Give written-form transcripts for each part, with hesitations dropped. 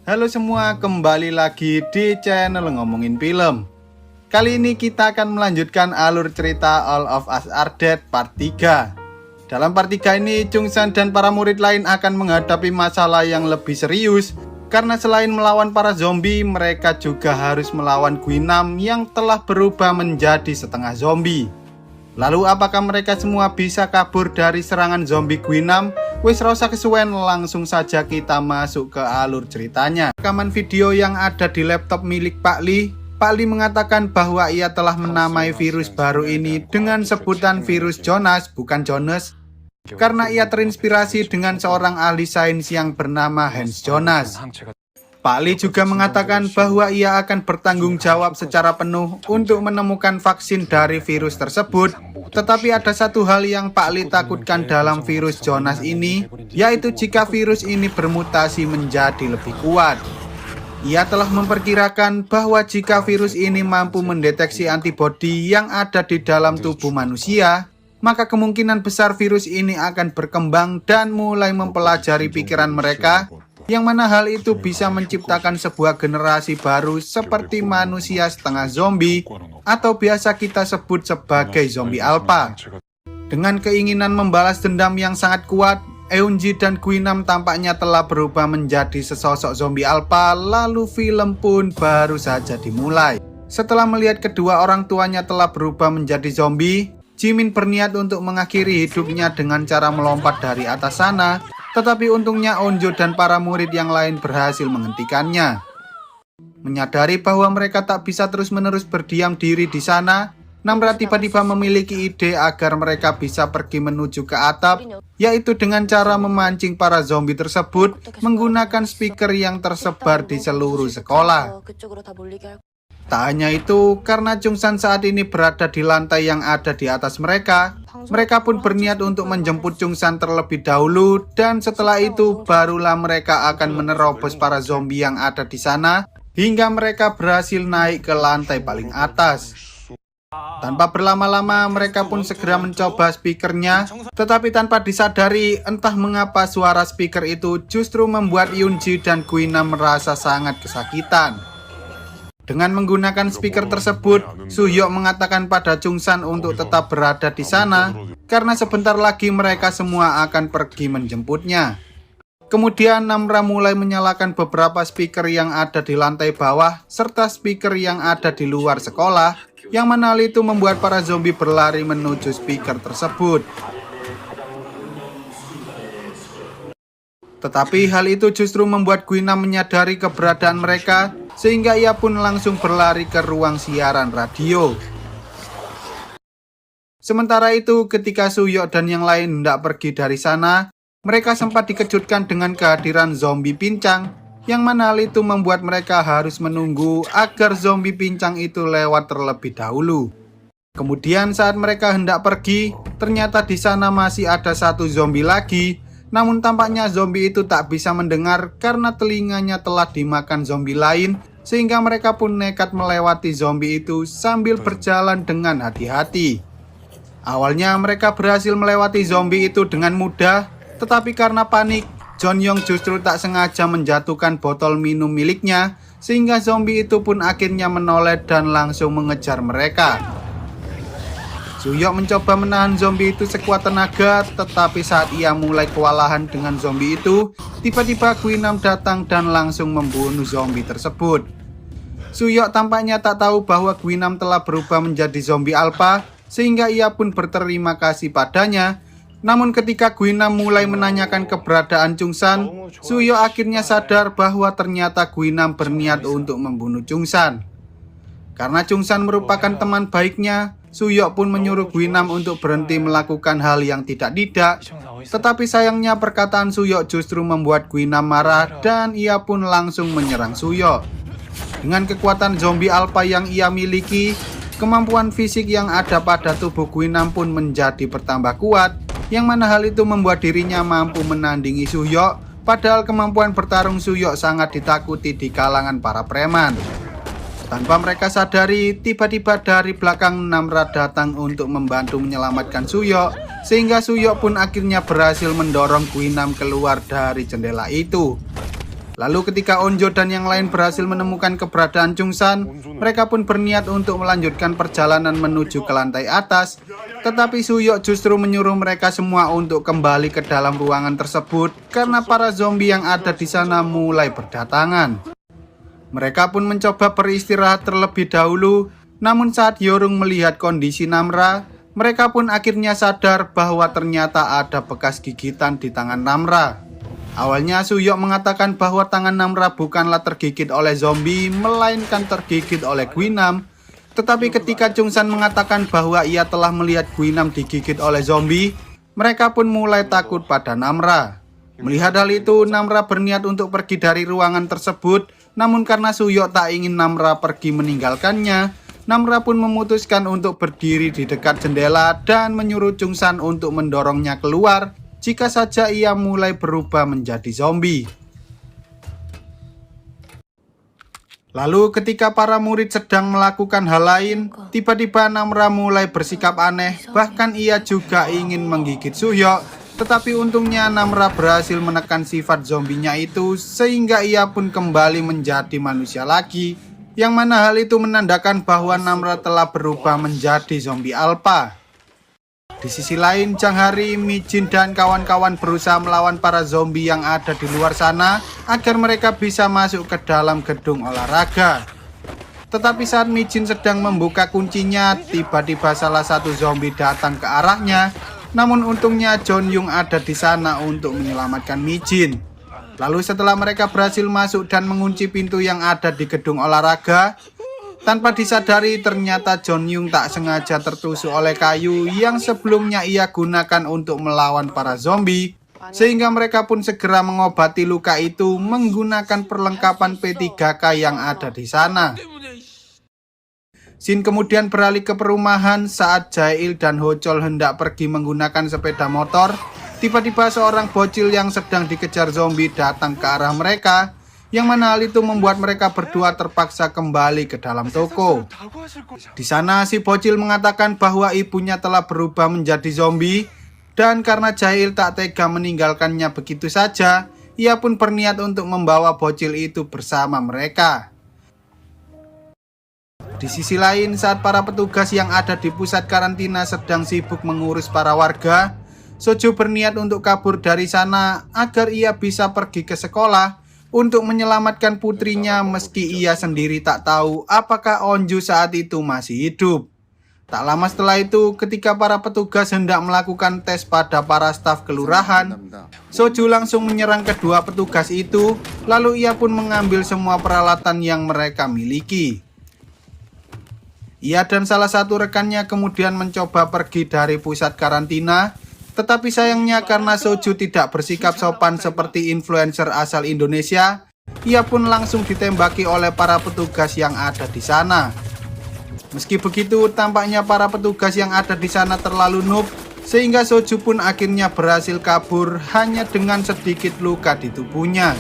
Halo semua, kembali lagi di channel Ngomongin Film. Kali ini kita akan melanjutkan alur cerita All of Us Are Dead part 3. Dalam part 3 ini, Chung-san dan para murid lain akan menghadapi masalah yang lebih serius. Karena selain melawan para zombie, mereka juga harus melawan Guinam yang telah berubah menjadi setengah zombie. Lalu apakah mereka semua bisa kabur dari serangan zombie Guinam? Wis rasa kesuwen, langsung saja kita masuk ke alur ceritanya. Rekaman video yang ada di laptop milik Pak Lee. Pak Lee mengatakan bahwa ia telah menamai virus baru ini dengan sebutan virus Jonas, bukan Jonas, karena ia terinspirasi dengan seorang ahli sains yang bernama Hans Jonas. Pak Lee juga mengatakan bahwa ia akan bertanggung jawab secara penuh untuk menemukan vaksin dari virus tersebut. Tetapi ada satu hal yang Pak Lee takutkan dalam virus Jonas ini, yaitu jika virus ini bermutasi menjadi lebih kuat. Ia telah memperkirakan bahwa jika virus ini mampu mendeteksi antibodi yang ada di dalam tubuh manusia, maka kemungkinan besar virus ini akan berkembang dan mulai mempelajari pikiran mereka, yang mana hal itu bisa menciptakan sebuah generasi baru seperti manusia setengah zombie atau biasa kita sebut sebagai zombie alpha. Dengan keinginan membalas dendam yang sangat kuat, Eunji dan Guinam tampaknya telah berubah menjadi sesosok zombie alpha, lalu film pun baru saja dimulai. Setelah melihat kedua orang tuanya telah berubah menjadi zombie, Jimin berniat untuk mengakhiri hidupnya dengan cara melompat dari atas sana. Tetapi untungnya Onjo dan para murid yang lain berhasil menghentikannya. Menyadari bahwa mereka tak bisa terus-menerus berdiam diri di sana, Namra tiba-tiba memiliki ide agar mereka bisa pergi menuju ke atap, yaitu dengan cara memancing para zombie tersebut menggunakan speaker yang tersebar di seluruh sekolah. Tak hanya itu, karena Chung-san saat ini berada di lantai yang ada di atas mereka pun berniat untuk menjemput Chung-san terlebih dahulu, dan setelah itu barulah mereka akan menerobos para zombie yang ada di sana hingga mereka berhasil naik ke lantai paling atas. Tanpa berlama-lama mereka pun segera mencoba speakernya, tetapi tanpa disadari entah mengapa suara speaker itu justru membuat Eunji dan Guinam merasa sangat kesakitan. Dengan menggunakan speaker tersebut, Suhyok mengatakan pada Chung-san untuk tetap berada di sana, karena sebentar lagi mereka semua akan pergi menjemputnya. Kemudian Namra mulai menyalakan beberapa speaker yang ada di lantai bawah, serta speaker yang ada di luar sekolah, yang mana hal itu membuat para zombie berlari menuju speaker tersebut. Tetapi hal itu justru membuat Guinam menyadari keberadaan mereka, sehingga ia pun langsung berlari ke ruang siaran radio. Sementara itu, ketika Suhyok dan yang lain hendak pergi dari sana, mereka sempat dikejutkan dengan kehadiran zombie pincang, yang mana hal itu membuat mereka harus menunggu agar zombie pincang itu lewat terlebih dahulu. Kemudian saat mereka hendak pergi, ternyata di sana masih ada satu zombie lagi. Namun tampaknya zombie itu tak bisa mendengar karena telinganya telah dimakan zombie lain, sehingga mereka pun nekat melewati zombie itu sambil berjalan dengan hati-hati. Awalnya mereka berhasil melewati zombie itu dengan mudah, tetapi karena panik, Jonyong justru tak sengaja menjatuhkan botol minum miliknya, sehingga zombie itu pun akhirnya menoleh dan langsung mengejar mereka. Suhyok mencoba menahan zombie itu sekuat tenaga, tetapi saat ia mulai kewalahan dengan zombie itu, tiba-tiba Guinam datang dan langsung membunuh zombie tersebut. Suhyok tampaknya tak tahu bahwa Guinam telah berubah menjadi zombie alpha, sehingga ia pun berterima kasih padanya. Namun ketika Guinam mulai menanyakan keberadaan Chung-san, Suhyok akhirnya sadar bahwa ternyata Guinam berniat untuk membunuh Chung-san. Karena Chung-san merupakan teman baiknya, Suhyok pun menyuruh Guinam untuk berhenti melakukan hal yang tidak-tidak. Tetapi sayangnya perkataan Suhyok justru membuat Guinam marah dan ia pun langsung menyerang Suhyok. Dengan kekuatan zombie alpha yang ia miliki, kemampuan fisik yang ada pada tubuh Guinam pun menjadi bertambah kuat, yang mana hal itu membuat dirinya mampu menandingi Suhyok, padahal kemampuan bertarung Suhyok sangat ditakuti di kalangan para preman. Tanpa mereka sadari, tiba-tiba dari belakang Namra datang untuk membantu menyelamatkan Suhyok, sehingga Suhyok pun akhirnya berhasil mendorong Guinam keluar dari jendela itu. Lalu ketika Onjo dan yang lain berhasil menemukan keberadaan Chungsan, mereka pun berniat untuk melanjutkan perjalanan menuju ke lantai atas. Tetapi Suyok justru menyuruh mereka semua untuk kembali ke dalam ruangan tersebut karena para zombie yang ada di sana mulai berdatangan. Mereka pun mencoba beristirahat terlebih dahulu, namun saat Yorung melihat kondisi Namra, mereka pun akhirnya sadar bahwa ternyata ada bekas gigitan di tangan Namra. Awalnya Suyok mengatakan bahwa tangan Namra bukanlah tergigit oleh zombie, melainkan tergigit oleh Guinam. Tetapi ketika Chungsan mengatakan bahwa ia telah melihat Guinam digigit oleh zombie, mereka pun mulai takut pada Namra. Melihat hal itu, Namra berniat untuk pergi dari ruangan tersebut, namun karena Suyok tak ingin Namra pergi meninggalkannya, Namra pun memutuskan untuk berdiri di dekat jendela dan menyuruh Chungsan untuk mendorongnya keluar jika saja ia mulai berubah menjadi zombie. Lalu ketika para murid sedang melakukan hal lain, tiba-tiba Namra mulai bersikap aneh, bahkan ia juga ingin menggigit Suyok. Tetapi untungnya Namra berhasil menekan sifat zombinya itu sehingga ia pun kembali menjadi manusia lagi, yang mana hal itu menandakan bahwa Namra telah berubah menjadi zombie alpha. Di sisi lain, Changhari, Mijin, dan kawan-kawan berusaha melawan para zombie yang ada di luar sana agar mereka bisa masuk ke dalam gedung olahraga. Tetapi saat Mijin sedang membuka kuncinya, tiba-tiba salah satu zombie datang ke arahnya. Namun untungnya John Young ada di sana untuk menyelamatkan Mijin. Lalu setelah mereka berhasil masuk dan mengunci pintu yang ada di gedung olahraga, tanpa disadari ternyata John Young tak sengaja tertusuk oleh kayu yang sebelumnya ia gunakan untuk melawan para zombie, sehingga mereka pun segera mengobati luka itu menggunakan perlengkapan P3K yang ada di sana. Shin kemudian beralih ke perumahan saat Jae-il dan Ho-chol hendak pergi menggunakan sepeda motor. Tiba-tiba seorang bocil yang sedang dikejar zombie datang ke arah mereka, yang mana hal itu membuat mereka berdua terpaksa kembali ke dalam toko. Di sana si bocil mengatakan bahwa ibunya telah berubah menjadi zombie, dan karena Jae-il tak tega meninggalkannya begitu saja, ia pun berniat untuk membawa bocil itu bersama mereka. Di sisi lain, saat para petugas yang ada di pusat karantina sedang sibuk mengurus para warga, Soju berniat untuk kabur dari sana agar ia bisa pergi ke sekolah untuk menyelamatkan putrinya meski ia sendiri tak tahu apakah Onju saat itu masih hidup. Tak lama setelah itu, ketika para petugas hendak melakukan tes pada para staf kelurahan, Soju langsung menyerang kedua petugas itu, lalu ia pun mengambil semua peralatan yang mereka miliki. Ia dan salah satu rekannya kemudian mencoba pergi dari pusat karantina, tetapi sayangnya karena Soju tidak bersikap sopan seperti influencer asal Indonesia, ia pun langsung ditembaki oleh para petugas yang ada di sana. Meski begitu, tampaknya para petugas yang ada di sana terlalu noob, sehingga Soju pun akhirnya berhasil kabur hanya dengan sedikit luka di tubuhnya.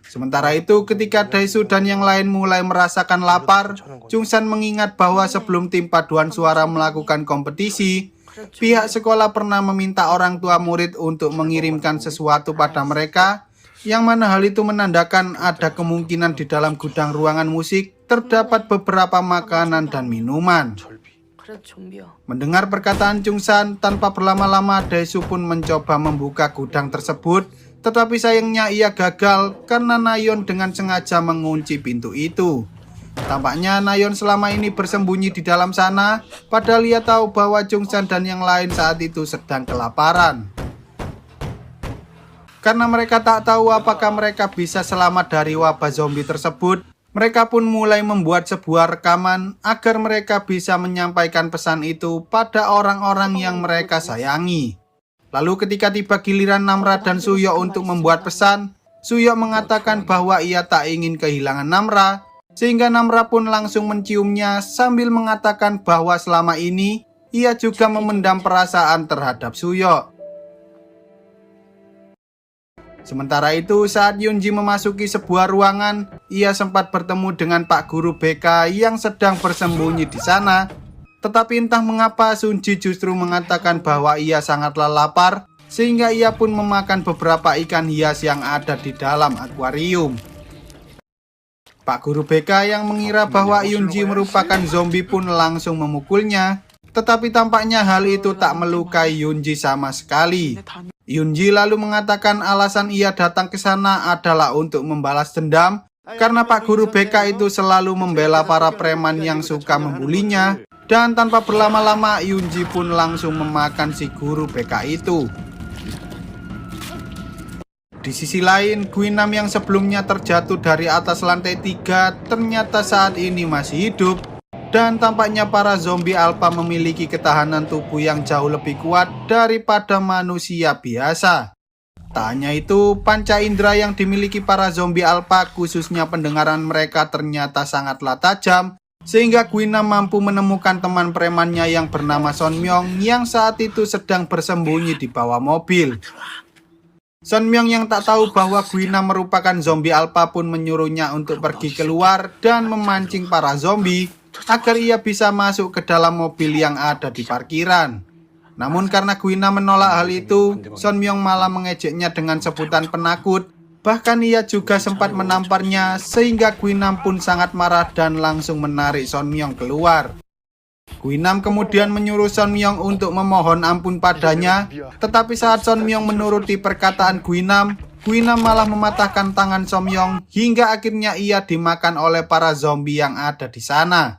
Sementara itu, ketika Daesu dan yang lain mulai merasakan lapar, Chungsan mengingat bahwa sebelum tim paduan suara melakukan kompetisi, pihak sekolah pernah meminta orang tua murid untuk mengirimkan sesuatu pada mereka, yang mana hal itu menandakan ada kemungkinan di dalam gudang ruangan musik terdapat beberapa makanan dan minuman. Mendengar perkataan Chungsan, tanpa berlama-lama Daesu pun mencoba membuka gudang tersebut, tetapi sayangnya ia gagal karena Nayeon dengan sengaja mengunci pintu itu. Tampaknya Nayeon selama ini bersembunyi di dalam sana, padahal ia tahu bahwa Chungsan dan yang lain saat itu sedang kelaparan. Karena mereka tak tahu apakah mereka bisa selamat dari wabah zombie tersebut, mereka pun mulai membuat sebuah rekaman agar mereka bisa menyampaikan pesan itu pada orang-orang yang mereka sayangi. Lalu ketika tiba giliran Namra dan Suyok untuk membuat pesan, Suyok mengatakan bahwa ia tak ingin kehilangan Namra, sehingga Namra pun langsung menciumnya sambil mengatakan bahwa selama ini ia juga memendam perasaan terhadap Suyok. Sementara itu, saat Yunji memasuki sebuah ruangan, ia sempat bertemu dengan Pak Guru BK yang sedang bersembunyi di sana. Tetapi entah mengapa Sunji justru mengatakan bahwa ia sangatlah lapar sehingga ia pun memakan beberapa ikan hias yang ada di dalam akuarium. Pak Guru BK yang mengira bahwa Yunji merupakan zombie pun langsung memukulnya, tetapi tampaknya hal itu tak melukai Yunji sama sekali. Yunji lalu mengatakan alasan ia datang ke sana adalah untuk membalas dendam, karena Pak Guru BK itu selalu membela para preman yang suka membulinya, dan tanpa berlama-lama Yunji pun langsung memakan si guru BK itu. Di sisi lain, Guinam yang sebelumnya terjatuh dari atas lantai 3 ternyata saat ini masih hidup, dan tampaknya para zombie alpha memiliki ketahanan tubuh yang jauh lebih kuat daripada manusia biasa. Tak hanya itu, panca indera yang dimiliki para zombie alpha, khususnya pendengaran mereka, ternyata sangatlah tajam, sehingga Guinam mampu menemukan teman premannya yang bernama Son Myung yang saat itu sedang bersembunyi di bawah mobil. Son Myung yang tak tahu bahwa Guinam merupakan zombie alpha pun menyuruhnya untuk pergi keluar dan memancing para zombie agar ia bisa masuk ke dalam mobil yang ada di parkiran. Namun karena Guinam menolak hal itu, Son Myung malah mengejeknya dengan sebutan penakut. Bahkan ia juga sempat menamparnya, sehingga Guinam pun sangat marah dan langsung menarik Son Myung keluar. Guinam kemudian menyuruh Son Myung untuk memohon ampun padanya, tetapi saat Son Myung menuruti perkataan Guinam, Guinam malah mematahkan tangan Son Myung hingga akhirnya ia dimakan oleh para zombie yang ada di sana.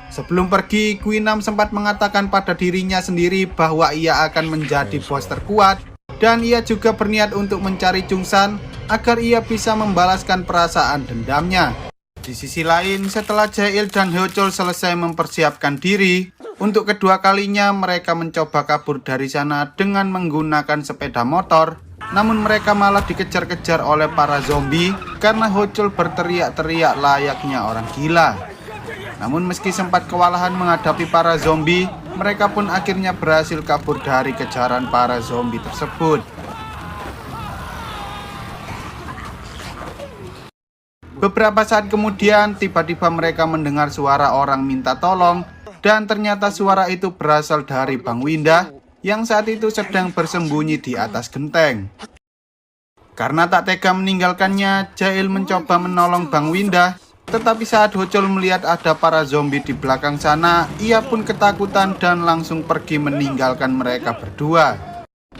Sebelum pergi, Guinam sempat mengatakan pada dirinya sendiri bahwa ia akan menjadi bos terkuat, dan ia juga berniat untuk mencari Chungsan agar ia bisa membalaskan perasaan dendamnya. Di sisi lain, setelah Jae-il dan Hyo-chol selesai mempersiapkan diri, untuk kedua kalinya mereka mencoba kabur dari sana dengan menggunakan sepeda motor, namun mereka malah dikejar-kejar oleh para zombie karena Hyo-chol berteriak-teriak layaknya orang gila. Namun meski sempat kewalahan menghadapi para zombie, mereka pun akhirnya berhasil kabur dari kejaran para zombie tersebut. Beberapa saat kemudian, tiba-tiba mereka mendengar suara orang minta tolong, dan ternyata suara itu berasal dari Bang Windah yang saat itu sedang bersembunyi di atas genteng. Karena tak tega meninggalkannya, Jae-il mencoba menolong Bang Windah. Tetapi saat Hyo-chol melihat ada para zombie di belakang sana, ia pun ketakutan dan langsung pergi meninggalkan mereka berdua.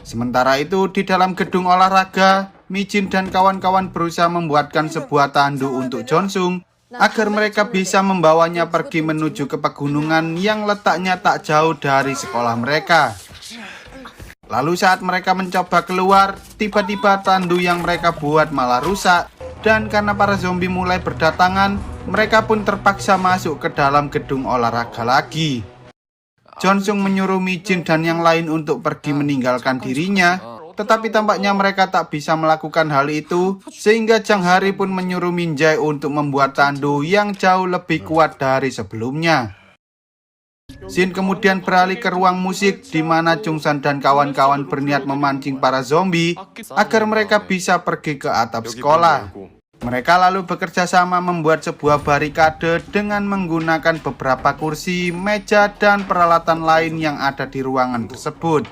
Sementara itu, di dalam gedung olahraga, Mi-jin dan kawan-kawan berusaha membuatkan sebuah tandu untuk Jong-sung agar mereka bisa membawanya pergi menuju ke pegunungan yang letaknya tak jauh dari sekolah mereka. Lalu saat mereka mencoba keluar, tiba-tiba tandu yang mereka buat malah rusak. Dan karena para zombie mulai berdatangan, mereka pun terpaksa masuk ke dalam gedung olahraga lagi. Jong-sung menyuruh Mi-jin dan yang lain untuk pergi meninggalkan dirinya, tetapi tampaknya mereka tak bisa melakukan hal itu, sehingga Jang Hari pun menyuruh Min Jae untuk membuat tandu yang jauh lebih kuat dari sebelumnya. Shin kemudian beralih ke ruang musik di mana Chungsan dan kawan-kawan berniat memancing para zombie agar mereka bisa pergi ke atap sekolah. Mereka lalu bekerja sama membuat sebuah barikade dengan menggunakan beberapa kursi, meja, dan peralatan lain yang ada di ruangan tersebut.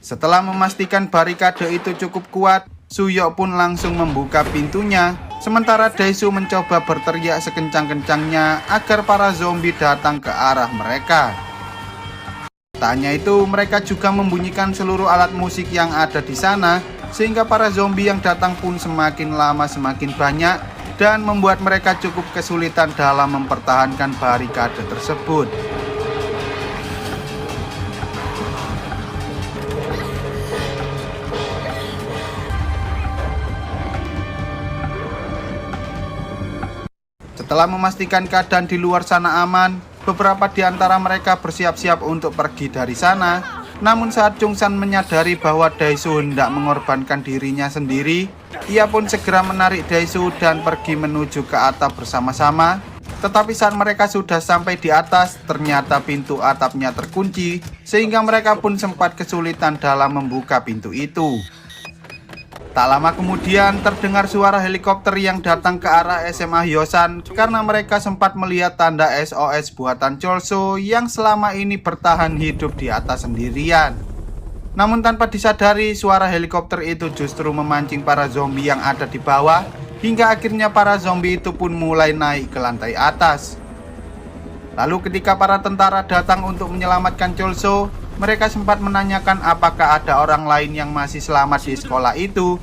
Setelah memastikan barikade itu cukup kuat, Suyok pun langsung membuka pintunya. Sementara Daesu mencoba berteriak sekencang-kencangnya agar para zombie datang ke arah mereka. Tak hanya itu, mereka juga membunyikan seluruh alat musik yang ada di sana, sehingga para zombie yang datang pun semakin lama semakin banyak dan membuat mereka cukup kesulitan dalam mempertahankan barikade tersebut. Setelah memastikan keadaan di luar sana aman, beberapa di antara mereka bersiap-siap untuk pergi dari sana. Namun saat Chungsan menyadari bahwa Daesu hendak mengorbankan dirinya sendiri, ia pun segera menarik Daesu dan pergi menuju ke atap bersama-sama. Tetapi saat mereka sudah sampai di atas, ternyata pintu atapnya terkunci, sehingga mereka pun sempat kesulitan dalam membuka pintu itu. Tak lama kemudian terdengar suara helikopter yang datang ke arah SMA Hyosan karena mereka sempat melihat tanda SOS buatan Cholso yang selama ini bertahan hidup di atas sendirian. Namun tanpa disadari, suara helikopter itu justru memancing para zombie yang ada di bawah, hingga akhirnya para zombie itu pun mulai naik ke lantai atas. Lalu ketika para tentara datang untuk menyelamatkan Cholso, mereka sempat menanyakan apakah ada orang lain yang masih selamat di sekolah itu.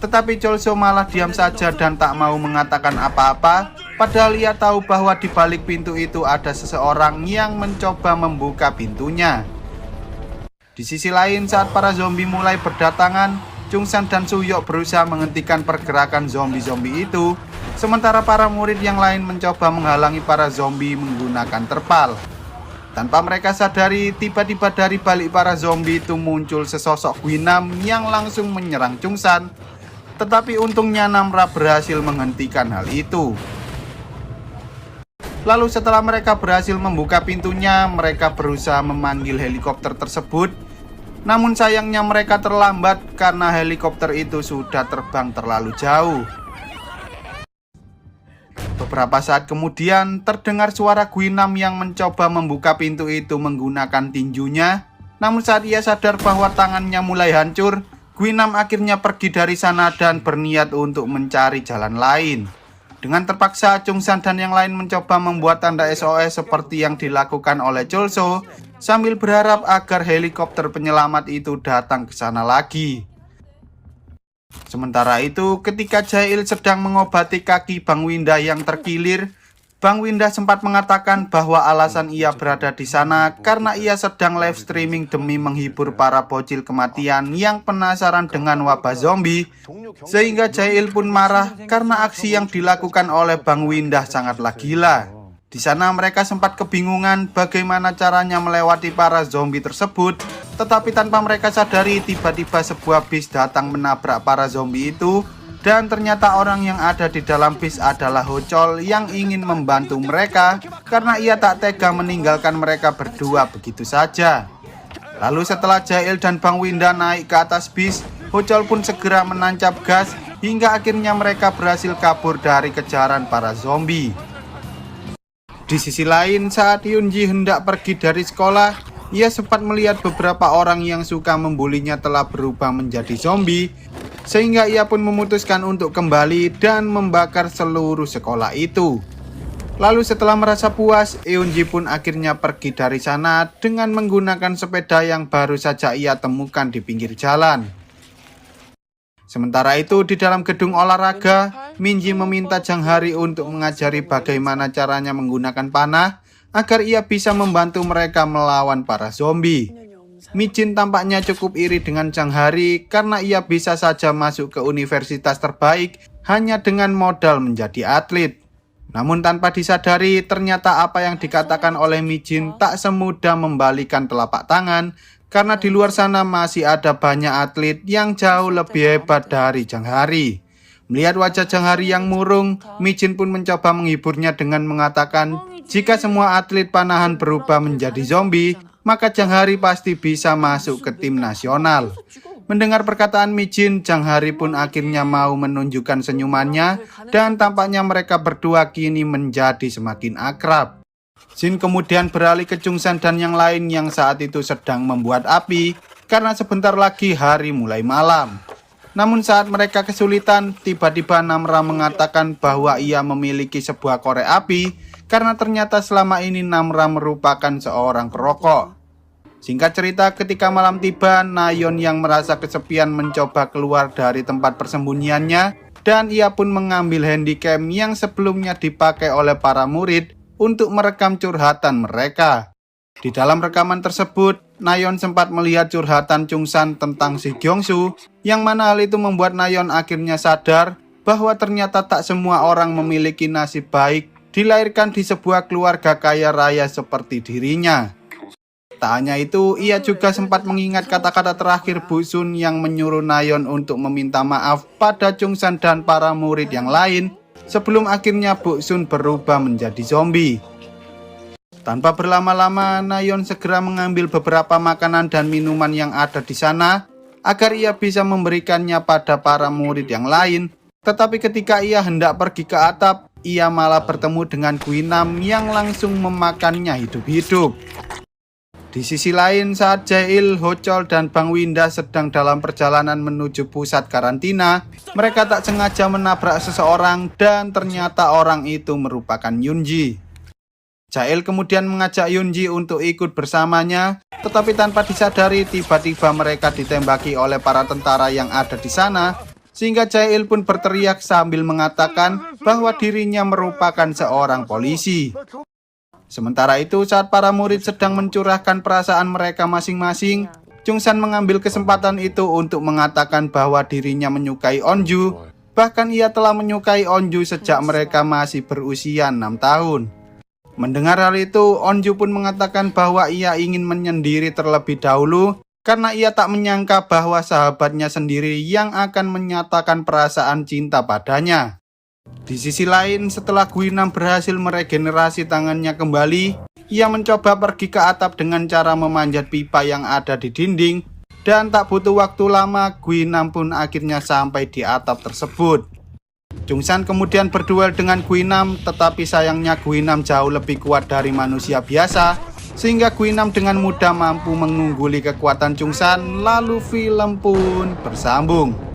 Tetapi Cholso malah diam saja dan tak mau mengatakan apa-apa, padahal ia tahu bahwa di balik pintu itu ada seseorang yang mencoba membuka pintunya. Di sisi lain, saat para zombie mulai berdatangan, Chungsan dan Suyok berusaha menghentikan pergerakan zombie-zombie itu, sementara para murid yang lain mencoba menghalangi para zombie menggunakan terpal. Tanpa mereka sadari, tiba-tiba dari balik para zombie itu muncul sesosok Guinam yang langsung menyerang Chungsan. Tetapi untungnya Namra berhasil menghentikan hal itu. Lalu setelah mereka berhasil membuka pintunya, mereka berusaha memanggil helikopter tersebut. Namun sayangnya mereka terlambat karena helikopter itu sudah terbang terlalu jauh. Beberapa saat kemudian terdengar suara Guinam yang mencoba membuka pintu itu menggunakan tinjunya. Namun saat ia sadar bahwa tangannya mulai hancur, Guinam akhirnya pergi dari sana dan berniat untuk mencari jalan lain. Dengan terpaksa, Chungsan dan yang lain mencoba membuat tanda SOS seperti yang dilakukan oleh Cholso, sambil berharap agar helikopter penyelamat itu datang ke sana lagi. Sementara itu, ketika Jae-il sedang mengobati kaki Bang Winda yang terkilir, Bang Winda sempat mengatakan bahwa alasan ia berada di sana karena ia sedang live streaming demi menghibur para bocil kematian yang penasaran dengan wabah zombie, sehingga Jae-il pun marah karena aksi yang dilakukan oleh Bang Winda sangatlah gila. Di sana mereka sempat kebingungan bagaimana caranya melewati para zombie tersebut, tetapi tanpa mereka sadari tiba-tiba sebuah bis datang menabrak para zombie itu. Dan ternyata orang yang ada di dalam bis adalah Hochol yang ingin membantu mereka karena ia tak tega meninggalkan mereka berdua begitu saja. Lalu setelah Jae-il dan Bang Winda naik ke atas bis, Hochol pun segera menancap gas hingga akhirnya mereka berhasil kabur dari kejaran para zombie. Di sisi lain, saat Hyunji hendak pergi dari sekolah, ia sempat melihat beberapa orang yang suka membulinya telah berubah menjadi zombie, sehingga ia pun memutuskan untuk kembali dan membakar seluruh sekolah itu. Lalu setelah merasa puas, Eunji pun akhirnya pergi dari sana dengan menggunakan sepeda yang baru saja ia temukan di pinggir jalan. Sementara itu di dalam gedung olahraga, Minji meminta Jang Hari untuk mengajari bagaimana caranya menggunakan panah agar ia bisa membantu mereka melawan para zombie. Mijin tampaknya cukup iri dengan Jang Hari karena ia bisa saja masuk ke universitas terbaik hanya dengan modal menjadi atlet. Namun tanpa disadari, ternyata apa yang dikatakan oleh Mijin tak semudah membalikan telapak tangan karena di luar sana masih ada banyak atlet yang jauh lebih hebat dari Jang Hari. Melihat wajah Jang Hari yang murung, Mijin pun mencoba menghiburnya dengan mengatakan jika semua atlet panahan berubah menjadi zombie, maka Jang Hari pasti bisa masuk ke tim nasional. Mendengar perkataan Mijin, Jang Hari pun akhirnya mau menunjukkan senyumannya dan tampaknya mereka berdua kini menjadi semakin akrab. Jin kemudian beralih ke Chungsan dan yang lain yang saat itu sedang membuat api karena sebentar lagi hari mulai malam. Namun saat mereka kesulitan, tiba-tiba Namra mengatakan bahwa ia memiliki sebuah korek api karena ternyata selama ini Namra merupakan seorang perokok. Singkat cerita, ketika malam tiba, Nayeon yang merasa kesepian mencoba keluar dari tempat persembunyiannya dan ia pun mengambil handycam yang sebelumnya dipakai oleh para murid untuk merekam curhatan mereka. Di dalam rekaman tersebut, Nayeon sempat melihat curhatan Chungsan tentang si Gyeongsu, yang mana hal itu membuat Nayeon akhirnya sadar bahwa ternyata tak semua orang memiliki nasib baik dilahirkan di sebuah keluarga kaya raya seperti dirinya. Tak hanya itu, ia juga sempat mengingat kata-kata terakhir Bu Sun yang menyuruh Nayeon untuk meminta maaf pada Chungsan dan para murid yang lain sebelum akhirnya Bu Sun berubah menjadi zombie. Tanpa berlama-lama, Nayeon segera mengambil beberapa makanan dan minuman yang ada di sana agar ia bisa memberikannya pada para murid yang lain. Tetapi ketika ia hendak pergi ke atap, ia malah bertemu dengan Guinam yang langsung memakannya hidup-hidup. Di sisi lain, saat Jail, Hocol, dan Bang Winda sedang dalam perjalanan menuju pusat karantina, mereka tak sengaja menabrak seseorang dan ternyata orang itu merupakan Yunji. Jail kemudian mengajak Yunji untuk ikut bersamanya, tetapi tanpa disadari tiba-tiba mereka ditembaki oleh para tentara yang ada di sana, sehingga Jail pun berteriak sambil mengatakan bahwa dirinya merupakan seorang polisi. Sementara itu, saat para murid sedang mencurahkan perasaan mereka masing-masing, Chungsan mengambil kesempatan itu untuk mengatakan bahwa dirinya menyukai Onju. Bahkan ia telah menyukai Onju sejak mereka masih berusia 6 tahun. Mendengar hal itu, Onju pun mengatakan bahwa ia ingin menyendiri terlebih dahulu karena ia tak menyangka bahwa sahabatnya sendiri yang akan menyatakan perasaan cinta padanya. Di sisi lain, setelah Guinam berhasil meregenerasi tangannya kembali, ia mencoba pergi ke atap dengan cara memanjat pipa yang ada di dinding, dan tak butuh waktu lama, Guinam pun akhirnya sampai di atap tersebut. Chungsan kemudian berduel dengan Guinam, tetapi sayangnya Guinam jauh lebih kuat dari manusia biasa, sehingga Guinam dengan mudah mampu mengungguli kekuatan Chungsan, lalu film pun bersambung.